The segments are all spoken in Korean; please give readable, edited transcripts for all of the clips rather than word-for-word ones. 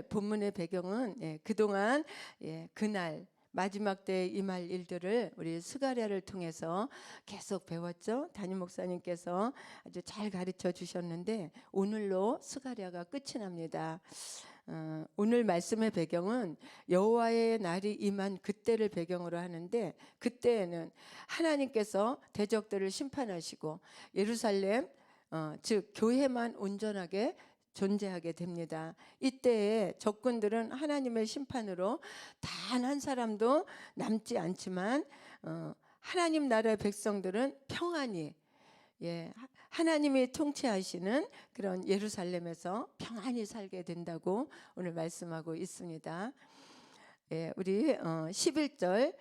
본문의 배경은 그동안 그날 마지막 때에 임할 일들을 우리 스가랴를 통해서 계속 배웠죠. 담임 목사님께서 아주 잘 가르쳐 주셨는데 오늘로 스가랴가 끝이 납니다. 오늘 말씀의 배경은 여호와의 날이 임한 그때를 배경으로 하는데, 그때에는 하나님께서 대적들을 심판하시고 예루살렘 즉 교회만 온전하게 존재하게 됩니다. 이때에 적군들은 하나님의 심판으로 단 한 사람도 남지 않지만 하나님 나라의 백성들은 평안히 하나님이 통치하시는 그런 예루살렘에서 평안히 살게 된다고 오늘 말씀하고 있습니다. 우리 11절,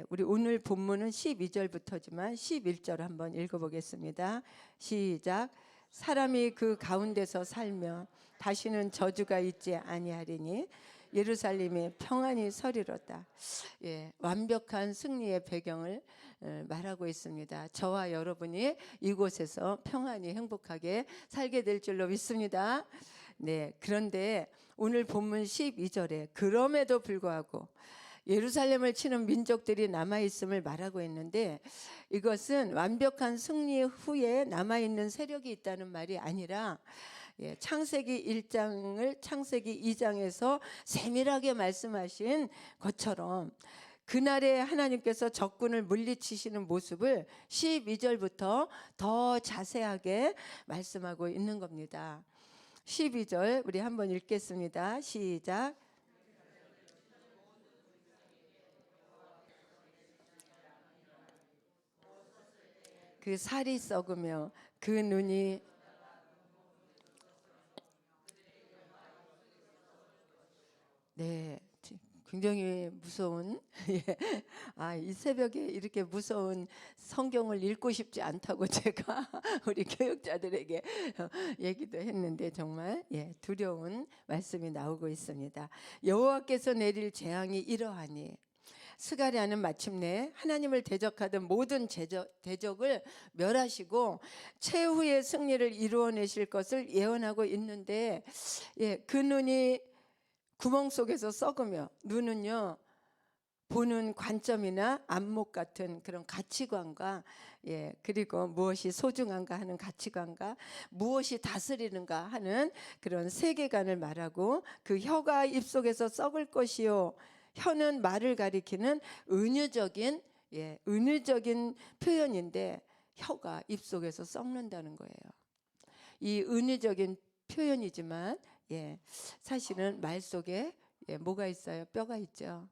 우리 오늘 본문은 12절부터지만 11절 한번 읽어보겠습니다. 시작. 사람이 그 가운데서 살면 다시는 저주가 있지 아니하리니 예루살렘이 평안히 서리로다. 완벽한 승리의 배경을 말하고 있습니다. 저와 여러분이 이곳에서 평안히 행복하게 살게 될 줄로 믿습니다. 그런데 오늘 본문 12절에 그럼에도 불구하고 예루살렘을 치는 민족들이 남아있음을 말하고 있는데, 이것은 완벽한 승리 후에 남아있는 세력이 있다는 말이 아니라 창세기 1장을 창세기 2장에서 세밀하게 말씀하신 것처럼 그날에 하나님께서 적군을 물리치시는 모습을 12절부터 더 자세하게 말씀하고 있는 겁니다. 12절 우리 한번 읽겠습니다. 시작. 그 살이 썩으며 그 눈이 굉장히 무서운 이 새벽에 이렇게 무서운 성경을 읽고 싶지 않다고 제가 우리 교육자들에게 얘기도 했는데 정말 두려운 말씀이 나오고 있습니다. 여호와께서 내릴 재앙이 이러하니, 스가랴는 마침내 하나님을 대적하던 모든 대적을 멸하시고 최후의 승리를 이루어내실 것을 예언하고 있는데, 그 눈이 구멍 속에서 썩으며, 눈은요 보는 관점이나 안목 같은 그런 가치관과 그리고 무엇이 소중한가 하는 가치관과 무엇이 다스리는가 하는 그런 세계관을 말하고, 그 혀가 입속에서 썩을 것이요, 혀는 말을 가리키는 은유적인 표현인데 혀가 입속에서 썩는다는 거예요. 이 은유적인 표현이지만 사실은 말 속에 뭐가 있어요? 뼈가 있죠.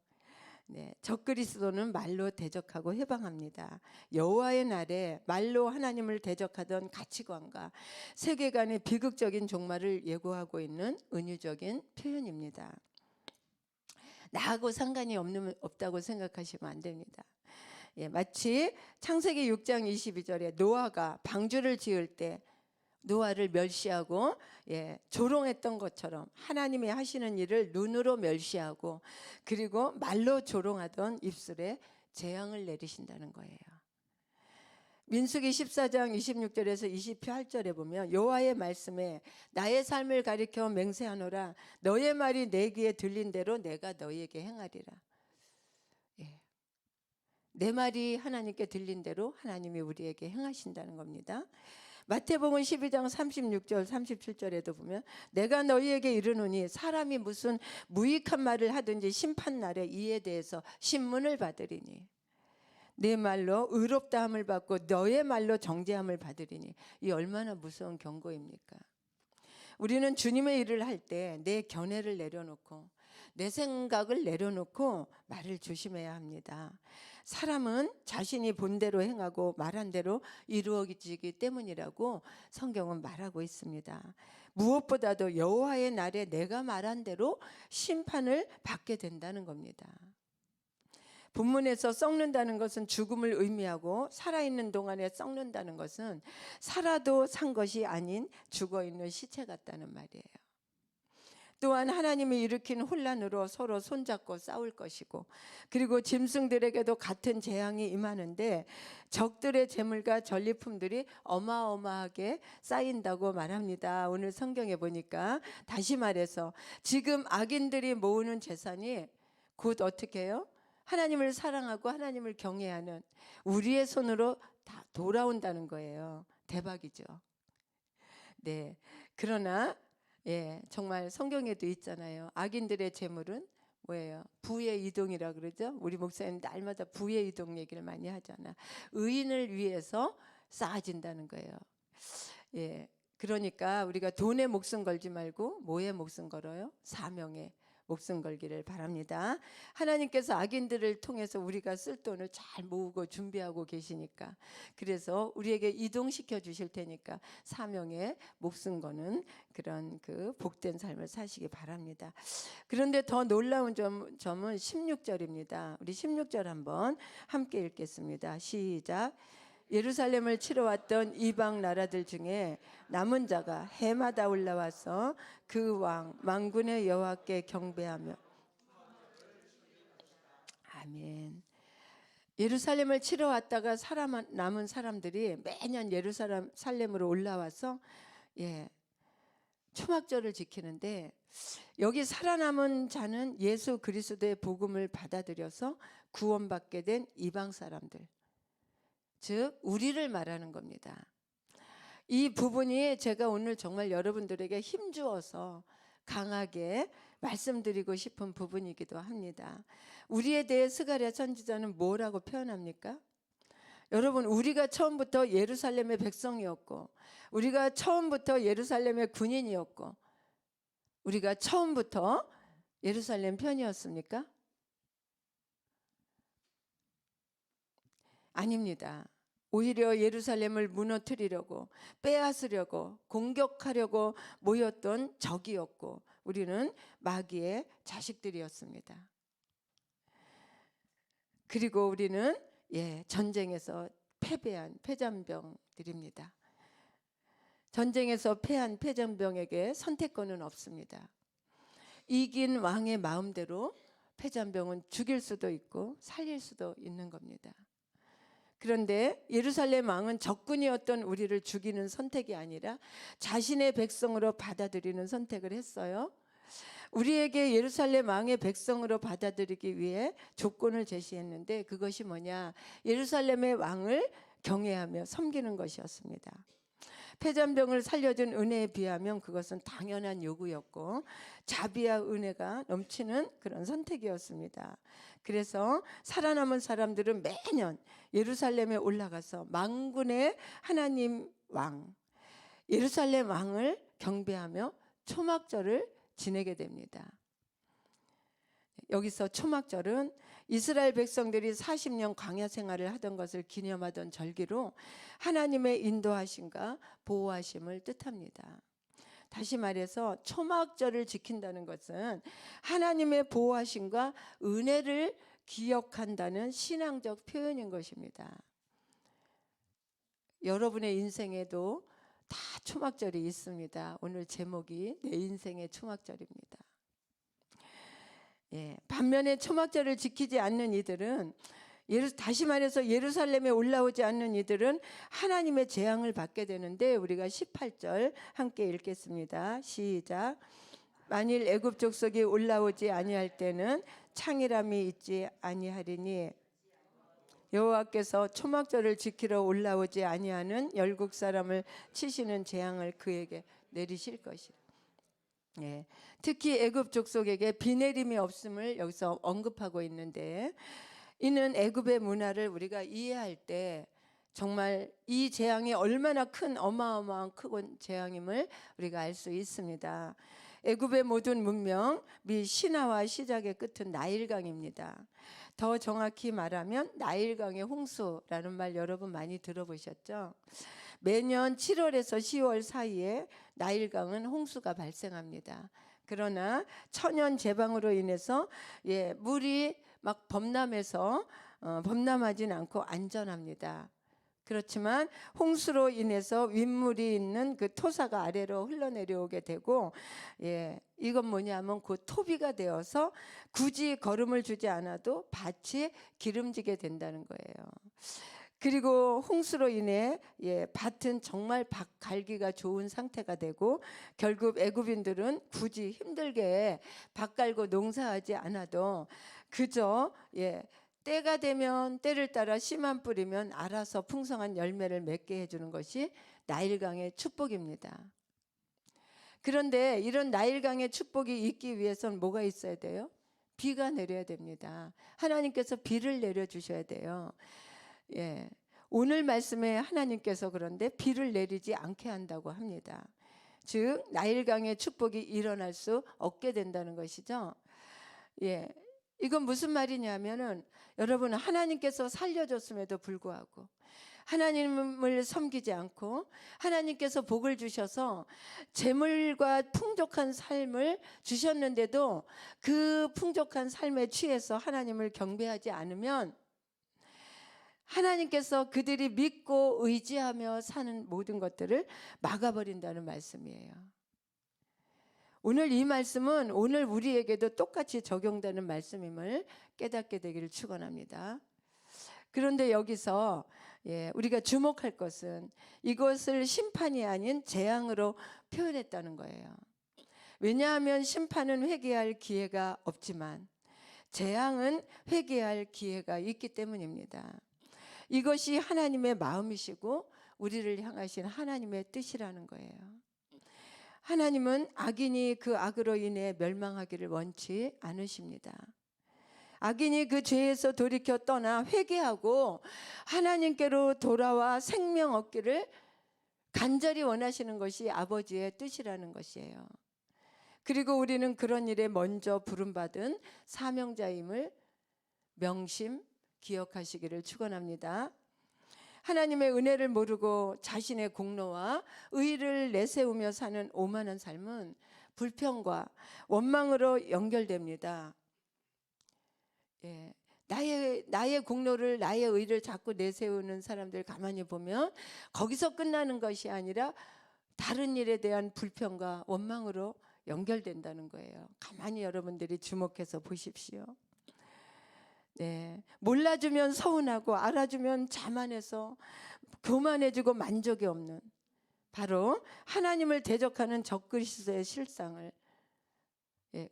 적그리스도는 말로 대적하고 해방합니다. 여호와의 날에 말로 하나님을 대적하던 가치관과 세계관의 비극적인 종말을 예고하고 있는 은유적인 표현입니다. 나하고 상관이 없다고 생각하시면 안 됩니다. 마치 창세기 6장 22절에 노아가 방주를 지을 때 노아를 멸시하고 조롱했던 것처럼 하나님이 하시는 일을 눈으로 멸시하고 그리고 말로 조롱하던 입술에 재앙을 내리신다는 거예요. 민수기 14장 26절에서 28절에 보면 여호와의 말씀에 나의 삶을 가리켜 맹세하노라, 너의 말이 내 귀에 들린 대로 내가 너희에게 행하리라. 내 말이 하나님께 들린 대로 하나님이 우리에게 행하신다는 겁니다. 마태복음 12장 36절 37절에도 보면 내가 너희에게 이르노니 사람이 무슨 무익한 말을 하든지 심판날에 이에 대해서 신문을 받으리니 내 말로 의롭다함을 받고 너의 말로 정죄함을 받으리니. 이 얼마나 무서운 경고입니까? 우리는 주님의 일을 할 때 내 견해를 내려놓고 내 생각을 내려놓고 말을 조심해야 합니다. 사람은 자신이 본 대로 행하고 말한 대로 이루어지기 때문이라고 성경은 말하고 있습니다. 무엇보다도 여호와의 날에 내가 말한 대로 심판을 받게 된다는 겁니다. 본문에서 썩는다는 것은 죽음을 의미하고 살아있는 동안에 썩는다는 것은 살아도 산 것이 아닌 죽어있는 시체 같다는 말이에요. 또한 하나님이 일으킨 혼란으로 서로 손잡고 싸울 것이고, 그리고 짐승들에게도 같은 재앙이 임하는데 적들의 재물과 전리품들이 어마어마하게 쌓인다고 말합니다. 오늘 성경에 보니까 다시 말해서 지금 악인들이 모으는 재산이 곧 어떻게 해요? 하나님을 사랑하고 하나님을 경외하는 우리의 손으로 다 돌아온다는 거예요. 대박이죠. 네. 그러나 정말 성경에도 있잖아요. 악인들의 재물은 뭐예요? 부의 이동이라 그러죠. 우리 목사님 날마다 부의 이동 얘기를 많이 하잖아. 의인을 위해서 쌓아진다는 거예요. 그러니까 우리가 돈에 목숨 걸지 말고 뭐에 목숨 걸어요? 사명에 목숨 걸기를 바랍니다. 하나님께서 악인들을 통해서 우리가 쓸 돈을 잘 모으고 준비하고 계시니까, 그래서 우리에게 이동시켜 주실 테니까 사명에 목숨 거는 그런 그 복된 삶을 사시기 바랍니다. 그런데 더 놀라운 점은 16절입니다. 우리 16절 한번 함께 읽겠습니다. 시작. 예루살렘을 치러 왔던 이방 나라들 중에 남은 자가 해마다 올라와서 그 왕 만군의 여호와께 경배하며. 아멘. 예루살렘을 치러 왔다가 남은 사람들이 매년 예루살렘으로 올라와서 초막절을 지키는데, 여기 살아남은 자는 예수 그리스도의 복음을 받아들여서 구원받게 된 이방 사람들, 즉 우리를 말하는 겁니다. 이 부분이 제가 오늘 정말 여러분들에게 힘주어서 강하게 말씀드리고 싶은 부분이기도 합니다. 우리에 대해 스가랴 선지자는 뭐라고 표현합니까? 여러분, 우리가 처음부터 예루살렘의 백성이었고, 우리가 처음부터 예루살렘의 군인이었고, 우리가 처음부터 예루살렘 편이었습니까? 아닙니다. 오히려 예루살렘을 무너뜨리려고, 빼앗으려고, 공격하려고 모였던 적이었고, 우리는 마귀의 자식들이었습니다. 그리고 우리는 전쟁에서 패배한 패잔병들입니다. 전쟁에서 패한 패잔병에게 선택권은 없습니다. 이긴 왕의 마음대로 패잔병은 죽일 수도 있고 살릴 수도 있는 겁니다. 그런데 예루살렘 왕은 적군이었던 우리를 죽이는 선택이 아니라 자신의 백성으로 받아들이는 선택을 했어요. 우리에게 예루살렘 왕의 백성으로 받아들이기 위해 조건을 제시했는데, 그것이 뭐냐? 예루살렘의 왕을 경외하며 섬기는 것이었습니다. 패잔병을 살려준 은혜에 비하면 그것은 당연한 요구였고 자비와 은혜가 넘치는 그런 선택이었습니다. 그래서 살아남은 사람들은 매년 예루살렘에 올라가서 만군의 하나님 왕, 예루살렘 왕을 경배하며 초막절을 지내게 됩니다. 여기서 초막절은 이스라엘 백성들이 40년 광야 생활을 하던 것을 기념하던 절기로 하나님의 인도하심과 보호하심을 뜻합니다. 다시 말해서 초막절을 지킨다는 것은 하나님의 보호하심과 은혜를 기억한다는 신앙적 표현인 것입니다. 여러분의 인생에도 다 초막절이 있습니다. 오늘 제목이 내 인생의 초막절입니다. 반면에 초막절을 지키지 않는 이들은, 다시 말해서 예루살렘에 올라오지 않는 이들은 하나님의 재앙을 받게 되는데, 우리가 18절 함께 읽겠습니다. 시작. 만일 애굽 족속이 올라오지 아니할 때는 창이람이 있지 아니하리니 여호와께서 초막절을 지키러 올라오지 아니하는 열국 사람을 치시는 재앙을 그에게 내리실 것이라. 특히 애굽 족속에게 비 내림이 없음을 여기서 언급하고 있는데, 이는 애굽의 문화를 우리가 이해할 때 정말 이 재앙이 얼마나 큰 어마어마한 큰 재앙임을 우리가 알 수 있습니다. 애굽의 모든 문명 및 신화와 시작의 끝은 나일강입니다. 더 정확히 말하면 나일강의 홍수라는 말 여러분 많이 들어보셨죠? 매년 7월에서 10월 사이에 나일강은 홍수가 발생합니다. 그러나 천연 제방으로 인해서 물이 막 범람하진 않고 안전합니다. 그렇지만 홍수로 인해서 윗물이 있는 그 토사가 아래로 흘러내려오게 되고, 이건 뭐냐면 그 토비가 되어서 굳이 거름을 주지 않아도 밭이 기름지게 된다는 거예요. 그리고 홍수로 인해 밭은 정말 밭 갈기가 좋은 상태가 되고, 결국 애굽인들은 굳이 힘들게 밭 갈고 농사하지 않아도 그저 때가 되면 때를 따라 씨만 뿌리면 알아서 풍성한 열매를 맺게 해주는 것이 나일강의 축복입니다. 그런데 이런 나일강의 축복이 있기 위해서는 뭐가 있어야 돼요? 비가 내려야 됩니다. 하나님께서 비를 내려주셔야 돼요. 오늘 말씀에 하나님께서 그런데 비를 내리지 않게 한다고 합니다. 즉 나일강의 축복이 일어날 수 없게 된다는 것이죠. 이건 무슨 말이냐면은, 여러분, 하나님께서 살려줬음에도 불구하고 하나님을 섬기지 않고 하나님께서 복을 주셔서 재물과 풍족한 삶을 주셨는데도 그 풍족한 삶에 취해서 하나님을 경배하지 않으면 하나님께서 그들이 믿고 의지하며 사는 모든 것들을 막아버린다는 말씀이에요. 오늘 이 말씀은 오늘 우리에게도 똑같이 적용되는 말씀임을 깨닫게 되기를 축원합니다. 그런데 여기서 우리가 주목할 것은 이것을 심판이 아닌 재앙으로 표현했다는 거예요. 왜냐하면 심판은 회개할 기회가 없지만 재앙은 회개할 기회가 있기 때문입니다. 이것이 하나님의 마음이시고 우리를 향하신 하나님의 뜻이라는 거예요. 하나님은 악인이 그 악으로 인해 멸망하기를 원치 않으십니다. 악인이 그 죄에서 돌이켜 떠나 회개하고 하나님께로 돌아와 생명 얻기를 간절히 원하시는 것이 아버지의 뜻이라는 것이에요. 그리고 우리는 그런 일에 먼저 부름받은 사명자임을 명심 기억하시기를 축원합니다. 하나님의 은혜를 모르고 자신의 공로와 의를 내세우며 사는 오만한 삶은 불평과 원망으로 연결됩니다. 나의 공로를, 나의 의를 자꾸 내세우는 사람들 가만히 보면 거기서 끝나는 것이 아니라 다른 일에 대한 불평과 원망으로 연결된다는 거예요. 가만히 여러분들이 주목해서 보십시오. 몰라주면 서운하고 알아주면 자만해서 교만해지고 만족이 없는, 바로 하나님을 대적하는 적그리스도의 실상을,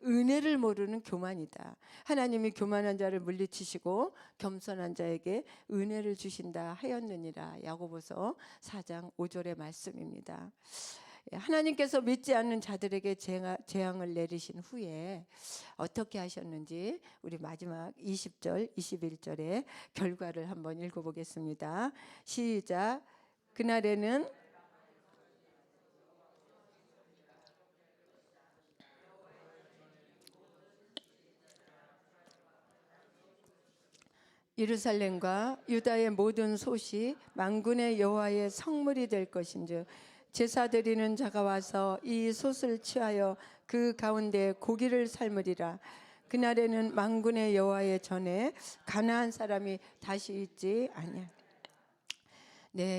은혜를 모르는 교만이다. 하나님이 교만한 자를 물리치시고 겸손한 자에게 은혜를 주신다 하였느니라. 야고보서 4장 5절의 말씀입니다. 하나님께서 믿지 않는 자들에게 재앙을 내리신 후에 어떻게 하셨는지 우리 마지막 20절, 21절의 결과를 한번 읽어보겠습니다. 시작. 그날에는 예루살렘과 유다의 모든 솥이 만군의 여호와의 성물이 될 것인즉 제사 드리는 자가 와서 이 솥을 취하여 그 가운데 고기를 삶으리라. 그날에는 만군의 여호와의 전에 가나안 사람이 다시 있지 아니야.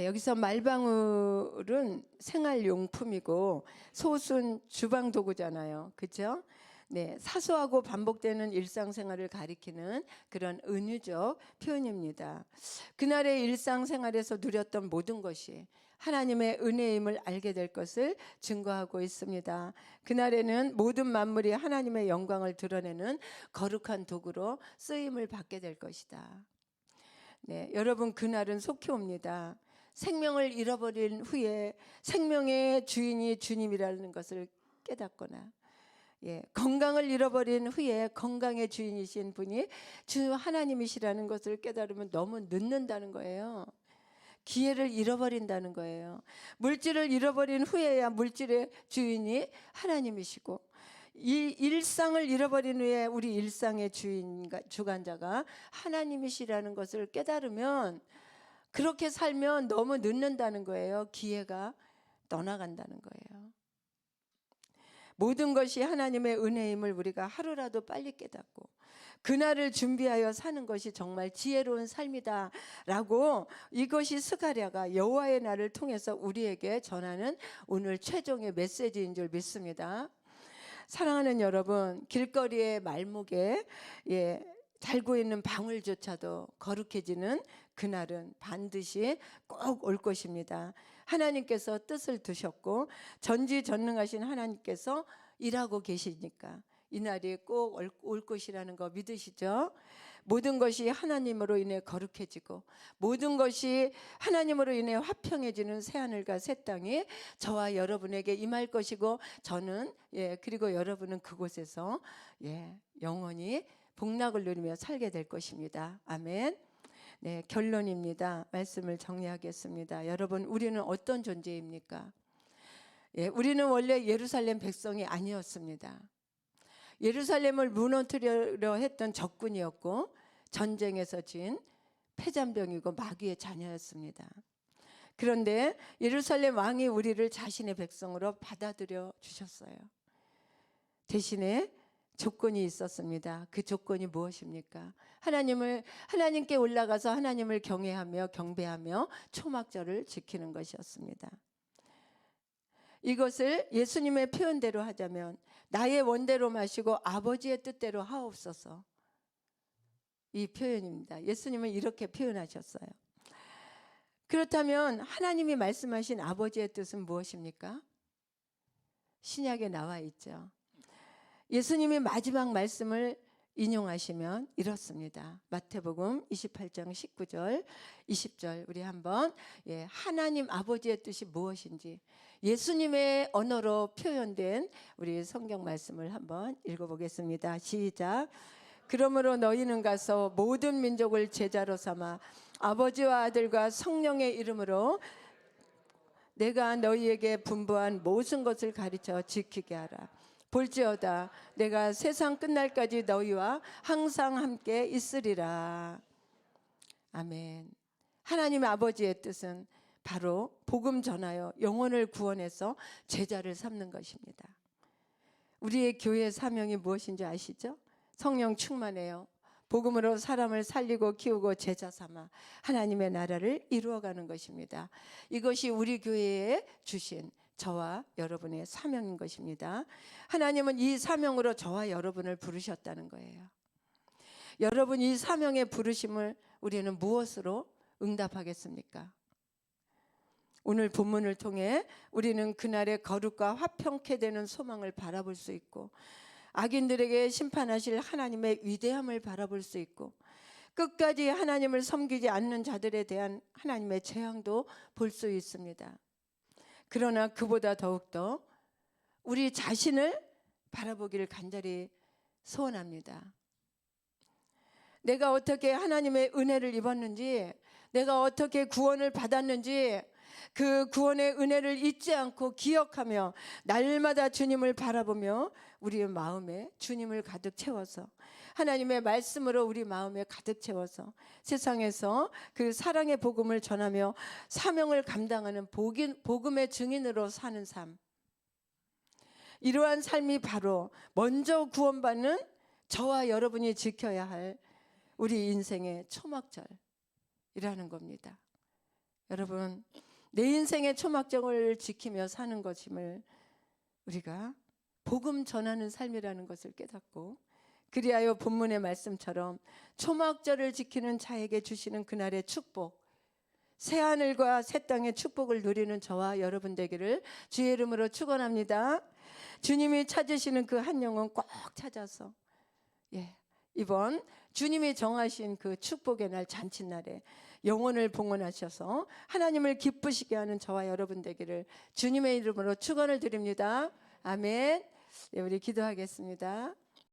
여기서 말방울은 생활용품이고 솥은 주방 도구잖아요. 그렇죠? 사소하고 반복되는 일상생활을 가리키는 그런 은유적 표현입니다. 그날의 일상생활에서 누렸던 모든 것이 하나님의 은혜임을 알게 될 것을 증거하고 있습니다. 그날에는 모든 만물이 하나님의 영광을 드러내는 거룩한 도구로 쓰임을 받게 될 것이다. 여러분, 그날은 속히 옵니다. 생명을 잃어버린 후에 생명의 주인이 주님이라는 것을 깨닫거나, 건강을 잃어버린 후에 건강의 주인이신 분이 주 하나님이시라는 것을 깨달으면 너무 늦는다는 거예요. 기회를 잃어버린다는 거예요. 물질을 잃어버린 후에야 물질의 주인이 하나님이시고, 이 일상을 잃어버린 후에 우리 일상의 주관자가 하나님이시라는 것을 깨달으면, 그렇게 살면 너무 늦는다는 거예요. 기회가 떠나간다는 거예요. 모든 것이 하나님의 은혜임을 우리가 하루라도 빨리 깨닫고 그날을 준비하여 사는 것이 정말 지혜로운 삶이다라고 이것이 스가랴가 여호와의 날을 통해서 우리에게 전하는 오늘 최종의 메시지인 줄 믿습니다. 사랑하는 여러분, 길거리의 말목에 달고 있는 방울조차도 거룩해지는 그날은 반드시 꼭 올 것입니다. 하나님께서 뜻을 두셨고 전지전능하신 하나님께서 일하고 계시니까 이 날이 꼭 올 것이라는 거 믿으시죠? 모든 것이 하나님으로 인해 거룩해지고 모든 것이 하나님으로 인해 화평해지는 새하늘과 새 땅이 저와 여러분에게 임할 것이고 저는 그리고 여러분은 그곳에서 영원히 복락을 누리며 살게 될 것입니다. 아멘. 네, 결론입니다. 말씀을 정리하겠습니다. 여러분, 우리는 어떤 존재입니까? 우리는 원래 예루살렘 백성이 아니었습니다. 예루살렘을 무너뜨리려 했던 적군이었고 전쟁에서 진 패잔병이고 마귀의 자녀였습니다. 그런데 예루살렘 왕이 우리를 자신의 백성으로 받아들여 주셨어요. 대신에 조건이 있었습니다. 그 조건이 무엇입니까? 하나님께 올라가서 하나님을 경외하며 경배하며 초막절을 지키는 것이었습니다. 이것을 예수님의 표현대로 하자면 나의 원대로 마시고 아버지의 뜻대로 하옵소서, 이 표현입니다. 예수님은 이렇게 표현하셨어요. 그렇다면 하나님이 말씀하신 아버지의 뜻은 무엇입니까? 신약에 나와 있죠. 예수님이 마지막 말씀을 인용하시면 이렇습니다. 마태복음 28장 19절 20절 우리 한번 하나님 아버지의 뜻이 무엇인지 예수님의 언어로 표현된 우리 성경 말씀을 한번 읽어보겠습니다. 시작. 그러므로 너희는 가서 모든 민족을 제자로 삼아 아버지와 아들과 성령의 이름으로 내가 너희에게 분부한 모든 것을 가르쳐 지키게 하라. 볼지어다 내가 세상 끝날까지 너희와 항상 함께 있으리라. 아멘. 하나님의 아버지의 뜻은 바로 복음 전하여 영혼을 구원해서 제자를 삼는 것입니다. 우리의 교회의 사명이 무엇인지 아시죠? 성령 충만해요. 복음으로 사람을 살리고 키우고 제자 삼아 하나님의 나라를 이루어가는 것입니다. 이것이 우리 교회에 주신 저와 여러분의 사명인 것입니다. 하나님은 이 사명으로 저와 여러분을 부르셨다는 거예요. 여러분 이 사명의 부르심을 우리는 무엇으로 응답하겠습니까? 오늘 본문을 통해 우리는 그날의 거룩과 화평케 되는 소망을 바라볼 수 있고 악인들에게 심판하실 하나님의 위대함을 바라볼 수 있고 끝까지 하나님을 섬기지 않는 자들에 대한 하나님의 재앙도 볼 수 있습니다. 그러나 그보다 더욱더 우리 자신을 바라보기를 간절히 소원합니다. 내가 어떻게 하나님의 은혜를 입었는지, 내가 어떻게 구원을 받았는지 그 구원의 은혜를 잊지 않고 기억하며 날마다 주님을 바라보며 우리의 마음에 주님을 가득 채워서 하나님의 말씀으로 우리 마음에 가득 채워서 세상에서 그 사랑의 복음을 전하며 사명을 감당하는 복음의 증인으로 사는 삶, 이러한 삶이 바로 먼저 구원받는 저와 여러분이 지켜야 할 우리 인생의 초막절이라는 겁니다. 여러분, 내 인생의 초막절을 지키며 사는 것임을 우리가 복음 전하는 삶이라는 것을 깨닫고, 그리하여 본문의 말씀처럼 초막절을 지키는 자에게 주시는 그날의 축복, 새하늘과 새 땅의 축복을 누리는 저와 여러분 되기를 주의 이름으로 축원합니다. 주님이 찾으시는 그 한 영혼 꼭 찾아서 이번 주님이 정하신 그 축복의 날, 잔칫날에 영혼을 봉헌하셔서 하나님을 기쁘시게 하는 저와 여러분 되기를 주님의 이름으로 축원을 드립니다. 아멘. 우리 기도하겠습니다.